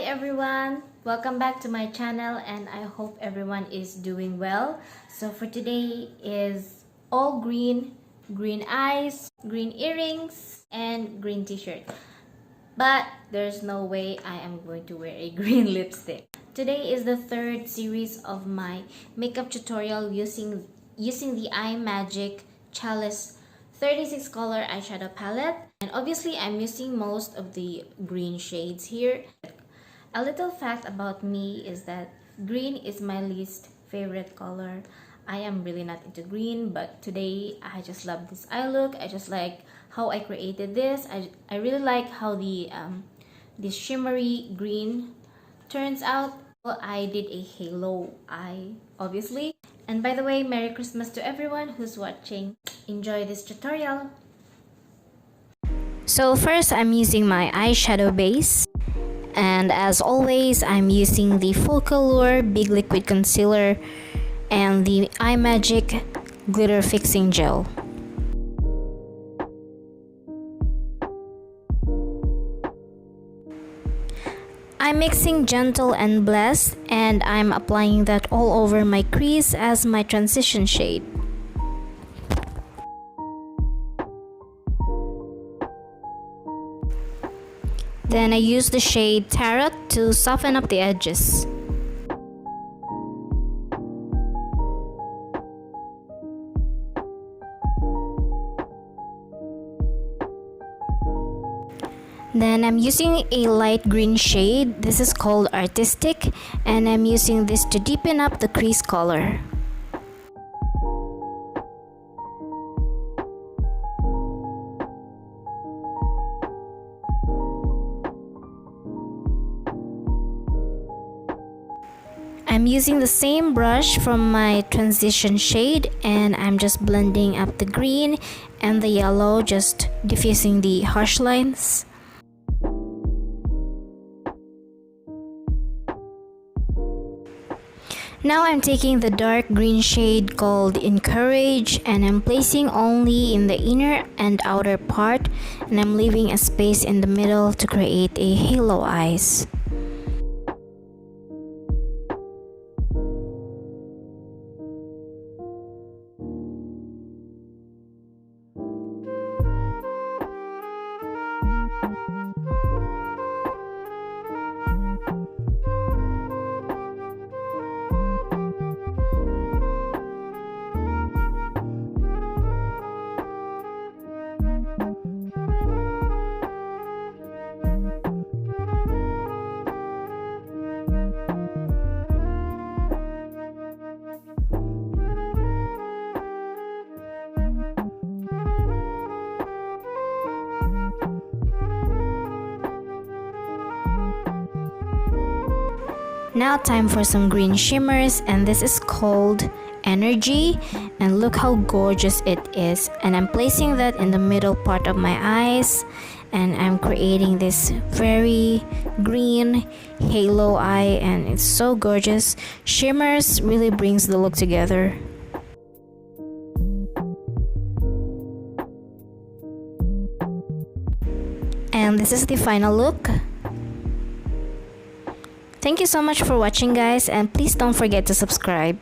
everyone, welcome back to my channel and I hope everyone is doing well. So for today is all green, green eyes, green earrings and green t-shirt. But there's no way I am going to wear a green lipstick. Today is the third series of my makeup tutorial using the IMAGIC Chalice 36 color eyeshadow palette, and obviously I'm using most of the green shades here. A little fact about me is that green is my least favorite color. I am really not into green, but today I just love this eye look. I just like how I created this. I really like how the this shimmery green turns out. Well, I did a halo eye, obviously. And by the way, Merry Christmas to everyone who's watching. Enjoy this tutorial. So first, I'm using my eyeshadow base. And as always, I'm using the Full Color Big Liquid Concealer and the IMAGIC Glitter Fixing Gel. I'm mixing Gentle and Blessed, and I'm applying that all over my crease as my transition shade. Then I use the shade Tarot to soften up the edges. Then I'm using a light green shade. This is called Artistic, and I'm using this to deepen up the crease color. I'm using the same brush from my transition shade, and I'm just blending up the green and the yellow, just diffusing the harsh lines. Now I'm taking the dark green shade called Encourage, and I'm placing only in the inner and outer part, and I'm leaving a space in the middle to create a halo eyes. Now time for some green shimmers, and this is called Energy, and look how gorgeous it is. And I'm placing that in the middle part of my eyes, and I'm creating this very green halo eye, and it's so gorgeous. Shimmers really brings the look together. And this is the final look. Thank you so much for watching, guys, and please don't forget to subscribe.